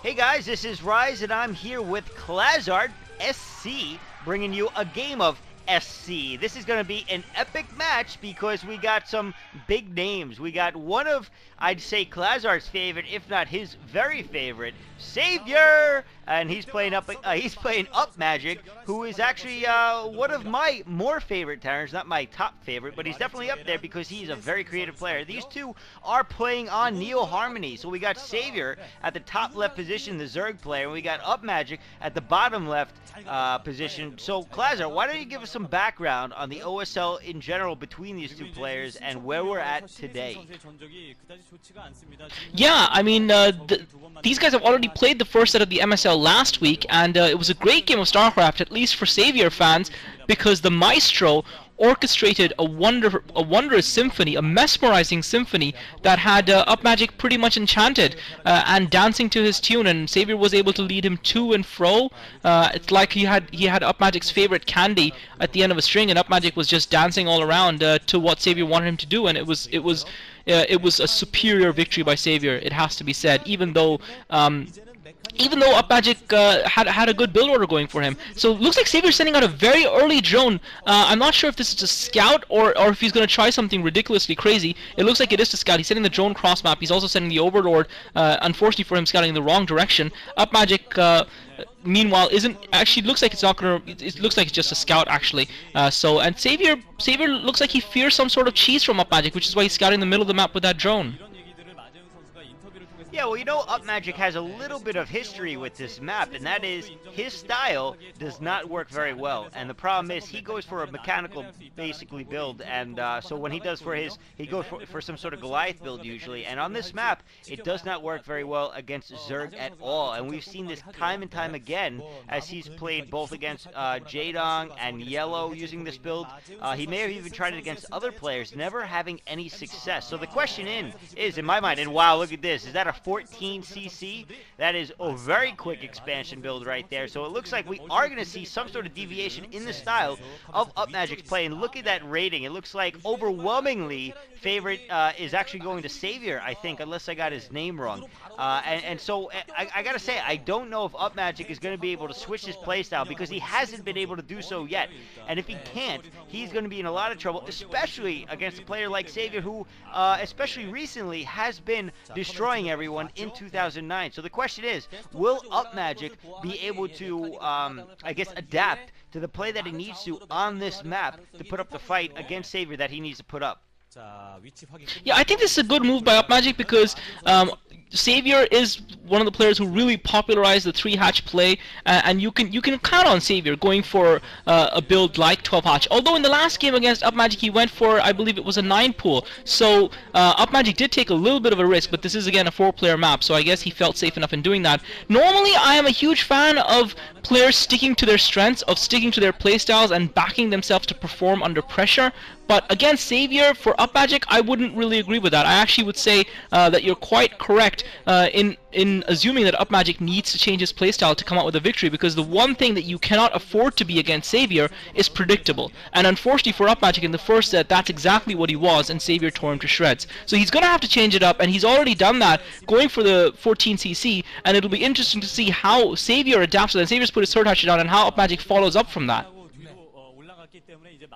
Hey guys, this is Rise, and I'm here with Klazard SC, bringing you a game of SC. This is going to be an epic match because we got some big names. We got one of, I'd say, Klazard's favorite, if not his very favorite, Savior, and he's playing Upmagic, who is actually one of my more favorite Terrans, not my top favorite, but he's definitely up there because he's a very creative player. These two are playing on Neo Harmony, so we got Savior at the top left position, the Zerg player, and we got Upmagic at the bottom left position. So, Klazard, why don't you give us some background on the OSL in general between these two players and where we're at today? Yeah, I mean, these guys have already played the first set of the MSL last week, and it was a great game of StarCraft, at least for Savior fans, because the Maestro orchestrated a wondrous symphony, a mesmerizing symphony that had Upmagic pretty much enchanted and dancing to his tune, and Savior was able to lead him to and fro. It's like he had Upmagic's favorite candy at the end of a string, and Upmagic was just dancing all around to what Savior wanted him to do, and it was a superior victory by Savior, it has to be said, even though Upmagic had a good build order going for him. So it looks like Saviour's sending out a very early drone. I'm not sure if this is a scout or if he's going to try something ridiculously crazy. It looks like it is to scout. He's sending the drone cross map. He's also sending the Overlord, unfortunately for him, scouting in the wrong direction. Upmagic, meanwhile, looks like it's not gonna. It looks like it's just a scout actually. And Savior looks like he fears some sort of cheese from Upmagic, which is why he's scouting in the middle of the map with that drone. Yeah, well, you know, Upmagic has a little bit of history with this map, and that is his style does not work very well. And the problem is he goes for a mechanical, basically, build, and so when he does he goes for some sort of Goliath build usually. And on this map, it does not work very well against Zerg at all. And we've seen this time and time again as he's played both against Jadong and Yellow using this build. He may have even tried it against other players, never having any success. So the question is, in my mind, and wow, look at this, is that a 14 CC? That is a very quick expansion build right there. So it looks like we are going to see some sort of deviation in the style of Upmagic's play. And look at that rating. It looks like overwhelmingly favorite is actually going to Savior, I think, unless I got his name wrong. So I gotta say, I don't know if Upmagic is going to be able to switch his playstyle because he hasn't been able to do so yet. And if he can't, he's going to be in a lot of trouble, especially against a player like Savior, who, especially recently, has been destroying everyone in 2009. So the question is, will Upmagic be able to, I guess, adapt to the play that he needs to on this map to put up the fight against Savior that he needs to put up? Yeah, I think this is a good move by Upmagic because Savior is one of the players who really popularized the 3-hatch play, and you can count on Savior going for a build like 12-hatch. Although in the last game against Upmagic he went for, I believe it was a 9-pool, so Upmagic did take a little bit of a risk, but this is again a 4-player map, so I guess he felt safe enough in doing that. Normally I am a huge fan of players sticking to their strengths, of sticking to their playstyles and backing themselves to perform under pressure. But against Savior, for Upmagic, I wouldn't really agree with that. I actually would say that you're quite correct in assuming that Upmagic needs to change his playstyle to come out with a victory, because the one thing that you cannot afford to be against Savior is predictable. And unfortunately for Upmagic in the first set, that's exactly what he was, and Savior tore him to shreds. So he's going to have to change it up, and he's already done that, going for the 14cc, and it'll be interesting to see how Savior adapts to that. Savior's put his third hatchet down, and how Upmagic follows up from that.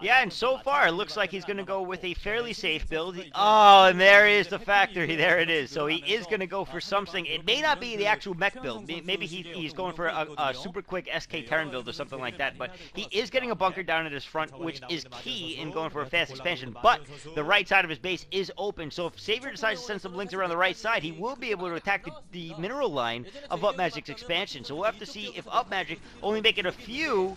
Yeah, and so far it looks like he's going to go with a fairly safe build. Oh, and there is the factory. There it is. So he is going to go for something. It may not be the actual mech build. Maybe he's going for a super quick SK Terran build or something like that. But he is getting a bunker down at his front, which is key in going for a fast expansion. But the right side of his base is open. So if Savior decides to send some links around the right side, he will be able to attack the mineral line of Upmagic's expansion. So we'll have to see if Upmagic only making a few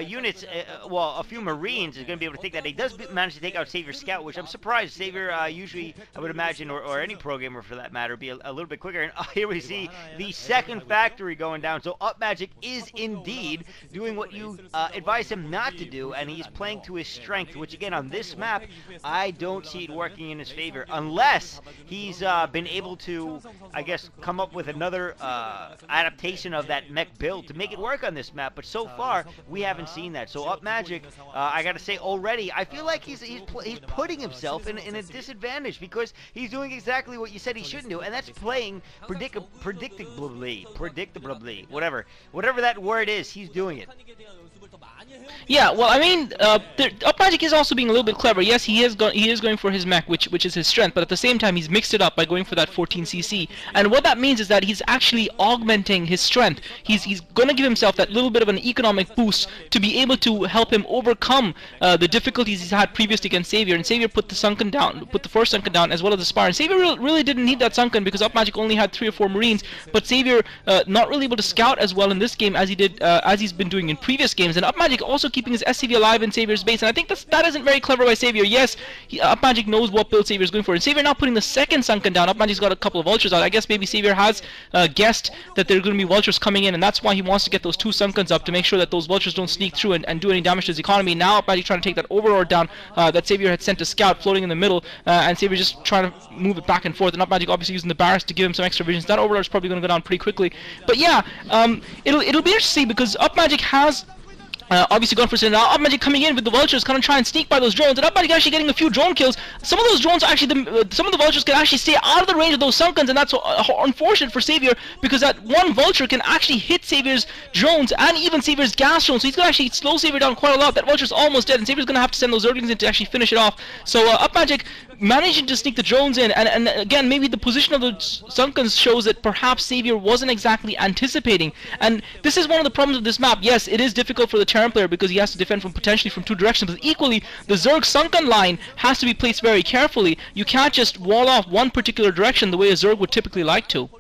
units, a few Marines, is going to be able to take that. He does manage to take out Savior's Scout, which I'm surprised. Savior usually, I would imagine, or any pro gamer for that matter, be a little bit quicker. And here we see the second factory going down. So Upmagic is indeed doing what you advise him not to do, and he's playing to his strength, which again, on this map, I don't see it working in his favor, unless he's been able to, I guess, come up with another adaptation of that mech build to make it work on this map. But so far, we haven't seen that. So Upmagic I gotta say already, I feel like he's putting himself in a disadvantage because he's doing exactly what you said he shouldn't do, and that's playing predictably, whatever that word is, he's doing it. Yeah, well, I mean, Upmagic is also being a little bit clever. Yes, he is going for his mech, which is his strength, but at the same time, he's mixed it up by going for that 14cc. And what that means is that he's actually augmenting his strength. He's going to give himself that little bit of an economic boost to be able to help him overcome the difficulties he's had previously against Savior. And Savior put the first Sunken down as well as the Spire. And Savior really didn't need that Sunken because Upmagic only had 3 or 4 Marines, but Savior not really able to scout as well in this game as he did as he's been doing in previous games. And Upmagic also keeping his SCV alive in Savior's base, and I think that isn't very clever by Savior. Yes, Upmagic knows what build Savior's going for, and Savior now putting the second Sunken down. Upmagic's got a couple of Vultures out. I guess maybe Savior has guessed that there are going to be Vultures coming in, and that's why he wants to get those 2 Sunkens up to make sure that those Vultures don't sneak through and do any damage to his economy. Now Upmagic trying to take that Overlord down that Savior had sent to scout, floating in the middle, and Savior just trying to move it back and forth, and Upmagic obviously using the Barracks to give him some extra visions. That Overlord's probably going to go down pretty quickly. But yeah, it'll be interesting to see because Upmagic has obviously going for now. Upmagic coming in with the Vultures, kind of try and sneak by those drones, and Upmagic actually getting a few drone kills. Some of those drones actually, some of the Vultures can actually stay out of the range of those Sunkens, and that's unfortunate for Savior because that one Vulture can actually hit Savior's drones and even Savior's gas drones, so he's going to actually slow Savior down quite a lot. That Vulture's almost dead, and Savior's going to have to send those Zerglings in to actually finish it off. So Upmagic managing to sneak the drones in, and again, maybe the position of the Sunkens shows that perhaps Savior wasn't exactly anticipating, and this is one of the problems of this map. Yes, it is difficult for the Terran player because he has to defend potentially from 2 directions, but equally, the Zerg Sunken line has to be placed very carefully. You can't just wall off one particular direction the way a Zerg would typically like to.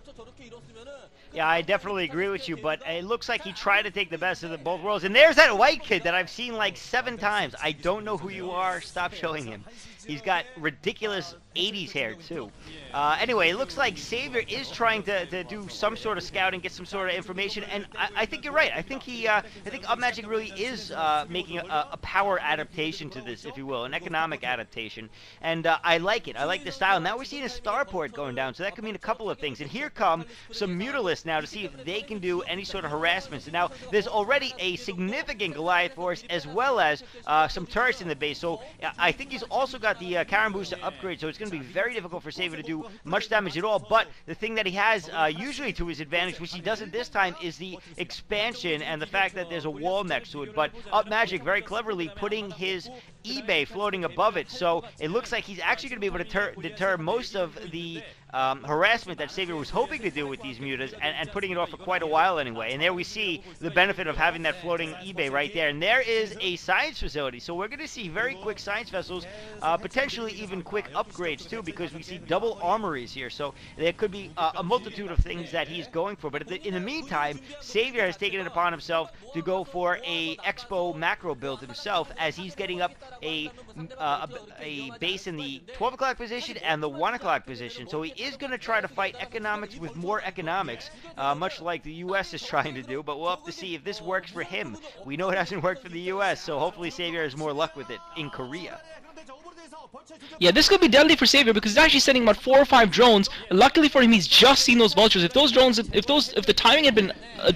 Yeah, I definitely agree with you, but it looks like he tried to take the best of both worlds. And there's that white kid that I've seen like 7 times. I don't know who you are. Stop showing him. He's got ridiculous 80s hair, too. Anyway, it looks like Savior is trying to do some sort of scouting, get some sort of information, and I think you're right. I think Upmagic really is making a power adaptation to this, if you will, an economic adaptation, and I like it. I like the style. Now we're seeing a starport going down, so that could mean a couple of things. And here come some Mutalisks now to see if they can do any sort of harassments. And now there's already a significant Goliath force as well as some turrets in the base, so I think he's also got the Karen booster upgrade, so it's going to be very difficult for Savior to do much damage at all. But the thing that he has usually to his advantage, which he doesn't this time, is the expansion and the fact that there's a wall next to it. But Upmagic very cleverly putting his eBay floating above it, so it looks like he's actually going to be able to deter most of the harassment that Savior was hoping to do with these mutas, and putting it off for quite a while anyway. And there we see the benefit of having that floating eBay right there. And there is a science facility, so we're going to see very quick science vessels, potentially even quick upgrades too, because we see double armories here. So there could be a multitude of things that he's going for. But in the meantime, Savior has taken it upon himself to go for a Expo macro build himself, as he's getting up a base in the 12 o'clock position and the 1 o'clock position. So he is going to try to fight economics with more economics, much like the U.S. is trying to do, but we'll have to see if this works for him. We know it hasn't worked for the U.S., so hopefully Savior has more luck with it in Korea. Yeah, this could be deadly for Savior because he's actually sending about 4 or 5 drones. Luckily for him, he's just seen those Vultures. If those drones, if the timing had been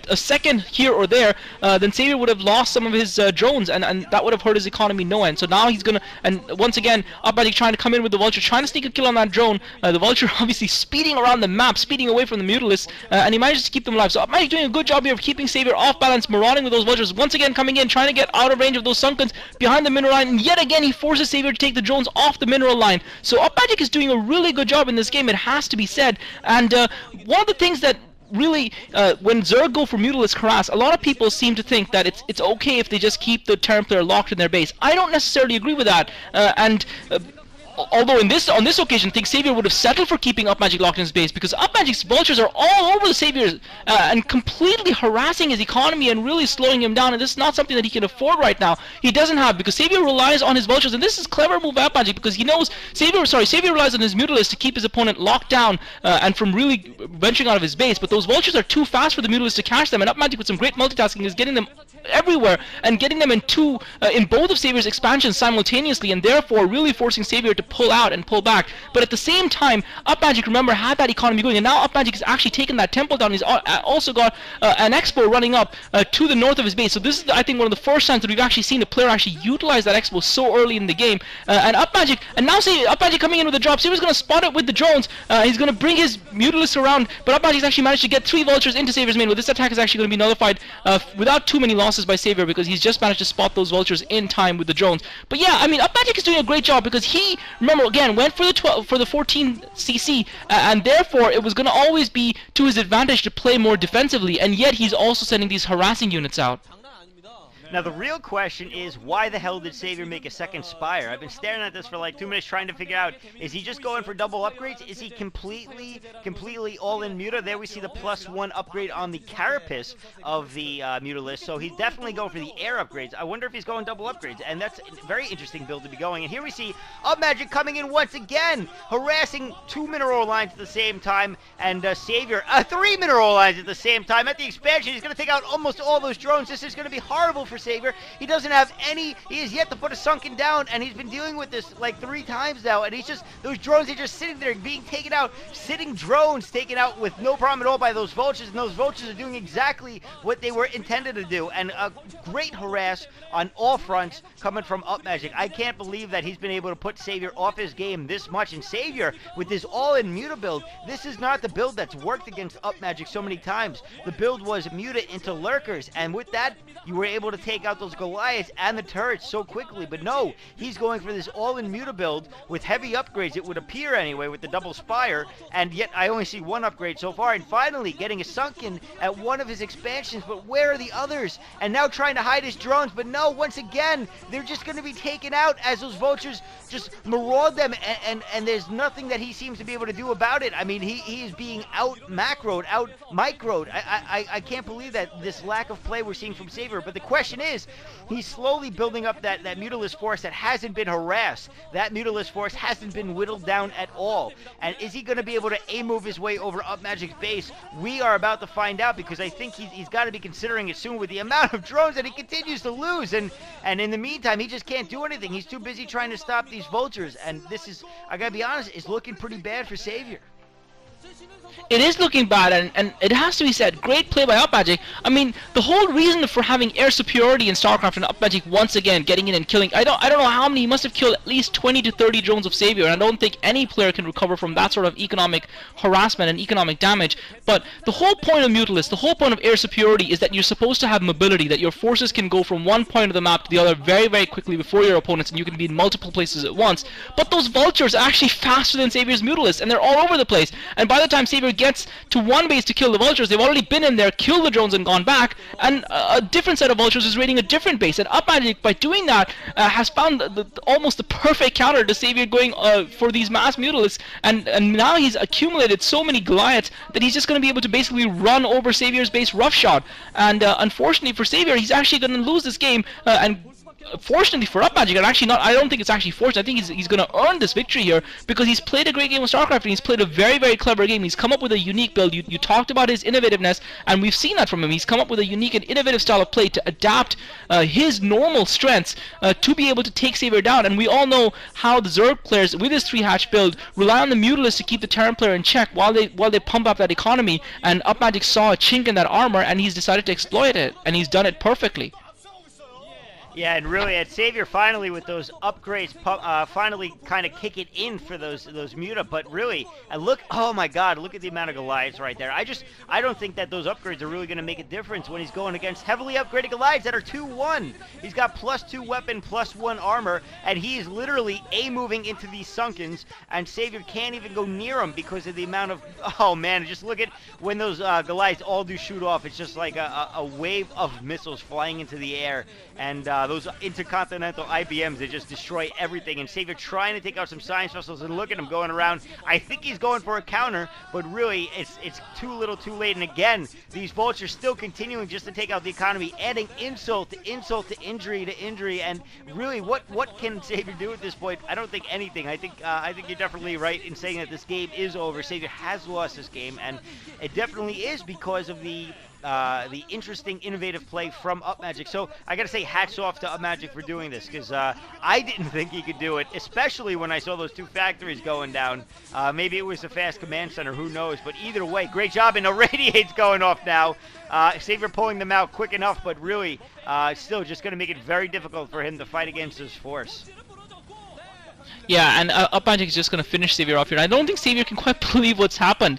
a second here or there, then Savior would have lost some of his drones, and that would have hurt his economy no end. So now he's gonna, and once again, Upmagic trying to come in with the Vulture, trying to sneak a kill on that drone. The Vulture obviously speeding around the map, speeding away from the Mutalisks, and he manages to keep them alive. So Upmagic doing a good job here of keeping Savior off balance, marauding with those Vultures. Once again, coming in, trying to get out of range of those Sunkens behind the mineral line, and yet again he forces Savior to take the drones off the mineral line. So Upmagic is doing a really good job in this game, it has to be said. And one of the things that really, when Zerg go for Mutalisk harass, a lot of people seem to think that it's okay if they just keep the Terran player locked in their base. I don't necessarily agree with that, although on this occasion, I think Savior would have settled for keeping Upmagic locked in his base, because Upmagic's Vultures are all over the Savior and completely harassing his economy and really slowing him down, and this is not something that he can afford right now. He doesn't have, because Savior relies on his Vultures, and this is clever move by Upmagic, because he knows Savior relies on his Mutalisks to keep his opponent locked down and from really venturing out of his base, but those Vultures are too fast for the Mutalisks to catch them, and Upmagic with some great multitasking is getting them everywhere and getting them in both of Savior's expansions simultaneously, and therefore really forcing Savior to pull out and pull back. But at the same time, Upmagic, remember, had that economy going, and now Upmagic has actually taken that temple down. He's also got an Expo running up to the north of his base. So this is, I think, one of the first times that we've actually seen a player actually utilize that Expo so early in the game. And Upmagic, and now see Upmagic coming in with the drop. Savior's going to spot it with the drones. He's going to bring his Mutalisk around, but Upmagic's actually managed to get 3 Vultures into Savior's main. Well, this attack is actually going to be nullified without too many losses by Savior, because he's just managed to spot those Vultures in time with the drones. But yeah, I mean, Upmagic is doing a great job, because he, remember, again, went for the 14 CC, and therefore it was going to always be to his advantage to play more defensively, and yet he's also sending these harassing units out. Now the real question is, why the hell did Savior make a second Spire? I've been staring at this for like 2 minutes trying to figure out, is he just going for double upgrades? Is he completely all-in Muta? There we see the +1 upgrade on the carapace of the Mutalisk, so he's definitely going for the air upgrades. I wonder if he's going double upgrades, and that's a very interesting build to be going. And here we see Upmagic coming in once again, harassing 2 mineral lines at the same time, and Savior 3 mineral lines at the same time. At the expansion, he's going to take out almost all those drones. This is going to be horrible for Savior. He doesn't have any, he has yet to put a sunken down, and he's been dealing with this like 3 times now, and he's just, those drones are just sitting there being taken out, sitting drones taken out with no problem at all by those Vultures, and those Vultures are doing exactly what they were intended to do, and a great harass on all fronts coming from Upmagic. I can't believe that he's been able to put Savior off his game this much, and Savior, with this all-in Muta build, this is not the build that's worked against Upmagic so many times. The build was Muta into Lurkers, and with that, you were able to take out those Goliaths and the turrets so quickly. But no, he's going for this all-in Muta build with heavy upgrades, it would appear anyway, with the double Spire, and yet I only see 1 upgrade so far, and finally getting a sunken at one of his expansions. But where are the others? And now trying to hide his drones, but no, once again, they're just going to be taken out as those Vultures just maraud them, and there's nothing that he seems to be able to do about it. I mean, he is being out-macroed, out-microed. I can't believe that this lack of play we're seeing from Savior. But the question is, he's slowly building up that Mutalisk force that hasn't been harassed. That Mutalisk force hasn't been whittled down at all. And is he going to be able to A-move his way over Upmagic's base? We are about to find out, because I think he's got to be considering it soon with the amount of drones that he continues to lose. And in the meantime, he just can't do anything. He's too busy trying to stop these Vultures. And this is, I got to be honest, it's looking pretty bad for Savior. It is looking bad, and it has to be said, great play by Upmagic. I mean, the whole reason for having air superiority in StarCraft and Upmagic once again getting in and killing, I don't know how many, he must have killed at least 20 to 30 drones of Savior, and I don't think any player can recover from that sort of economic harassment and economic damage. But the whole point of Mutalisk, the whole point of air superiority is that you're supposed to have mobility, that your forces can go from one point of the map to the other very, very quickly before your opponents, and you can be in multiple places at once. But those Vultures are actually faster than Savior's Mutalisk, and they're all over the place. And by the time Savior gets to one base to kill the Vultures, they've already been in there, killed the drones and gone back, and a different set of Vultures is raiding a different base. And Upmagic, by doing that, has found almost the perfect counter to Savior going for these mass Mutalisks, and now he's accumulated so many Goliaths that he's just going to be able to basically run over Savior's base roughshod. And unfortunately for Savior, he's actually going to lose this game, and fortunately for Upmagic, and actually not, I don't think it's actually fortunate, I think he's going to earn this victory here, because he's played a great game of StarCraft, and he's played a very, very clever game. He's come up with a unique build. You talked about his innovativeness, and we've seen that from him. He's come up with a unique and innovative style of play to adapt his normal strengths to be able to take Savior down. And we all know how the Zerg players with his 3-hatch build rely on the Mutalisk to keep the Terran player in check while they pump up that economy, and Upmagic saw a chink in that armor, and he's decided to exploit it, and he's done it perfectly. Yeah, and really at Savior finally with those upgrades finally kind of kick it in for those Muta, but really, look, oh my god, look at the amount of Goliaths right there. I don't think that those upgrades are really going to make a difference when he's going against heavily upgraded Goliaths that are 2-1. He's got +2 weapon, +1 armor, and he is literally A-moving into these Sunkens, and Savior can't even go near him because of the amount of, oh man, just look at when those Goliaths all do shoot off. It's just like a wave of missiles flying into the air, and those intercontinental IBMs, they just destroy everything. And Savior trying to take out some science vessels, and look at him going around. I think he's going for a counter, but really it's too little too late. And again, these Vultures still continuing just to take out the economy, adding insult to insult to injury. And really, what can Savior do at this point? I don't think anything. I think you're definitely right in saying that this game is over. Savior has lost this game, and it definitely is because of the the interesting, innovative play from Upmagic. So I got to say, hats off to Upmagic for doing this, because I didn't think he could do it, especially when I saw those 2 factories going down. Maybe it was a fast command center, who knows? But either way, great job. And the Radiate's going off now. Savior pulling them out quick enough, but really still just going to make it very difficult for him to fight against his force. Yeah, and Upmagic is just going to finish Savior off here. I don't think Savior can quite believe what's happened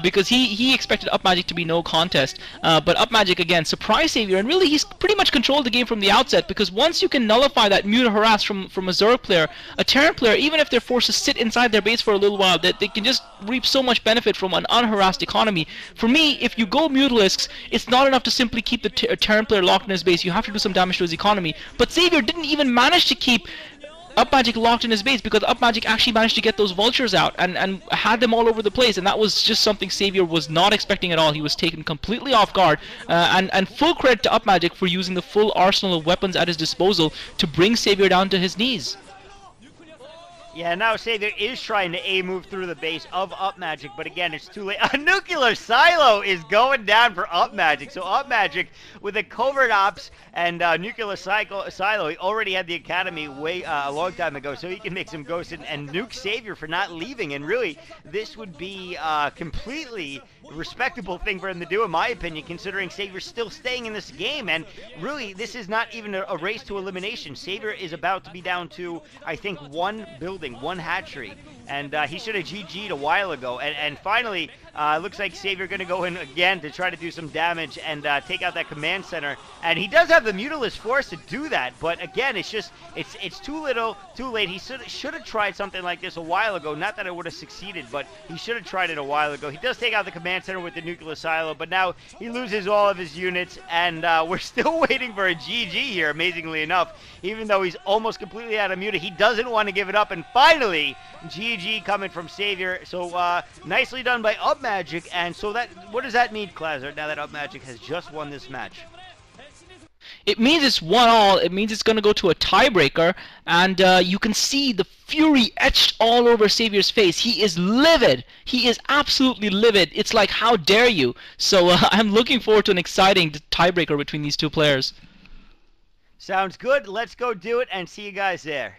because he expected Upmagic to be no contest. But Upmagic, again, surprised Savior, and really he's pretty much controlled the game from the outset, because once you can nullify that Muta Harass from a Zerg player, a Terran player, even if they're forced to sit inside their base for a little while, they can just reap so much benefit from an unharassed economy. For me, if you go Mutalisks, it's not enough to simply keep the Terran player locked in his base. You have to do some damage to his economy. But Savior didn't even manage to keep Upmagic locked in his base, because Upmagic actually managed to get those vultures out and had them all over the place, and that was just something Savior was not expecting at all. He was taken completely off guard, and full credit to Upmagic for using the full arsenal of weapons at his disposal to bring Savior down to his knees. Yeah, now Savior is trying to A-move through the base of Upmagic, but again, it's too late. A nuclear silo is going down for Upmagic. So Upmagic, with a covert ops and nuclear silo, he already had the academy a long time ago, so he can make some ghosts and nuke Savior for not leaving. And really, this would be completely respectable thing for him to do, in my opinion, considering Savior's still staying in this game. And really, this is not even a race to elimination. Savior is about to be down to, I think, 1 building, 1 hatchery, and he should have GG'd a while ago. And finally, looks like Savior going to go in again to try to do some damage and take out that command center. And he does have the Mutalist force to do that, but again, it's just it's too little, too late. He should have tried something like this a while ago. Not that it would have succeeded, but he should have tried it a while ago. He does take out the command center with the nuclear silo, but now he loses all of his units, and we're still waiting for a GG here, amazingly enough. Even though he's almost completely out of muta, he doesn't want to give it up, and finally, GG coming from Savior. So nicely done by Upmagic. And so that, what does that mean, Klazer, now that Upmagic has just won this match? It means it's 1-all. It means it's going to go to a tiebreaker, and you can see the fury etched all over Savior's face. He is livid. He is absolutely livid. It's like, how dare you? So I'm looking forward to an exciting tiebreaker between these two players. Sounds good. Let's go do it and see you guys there.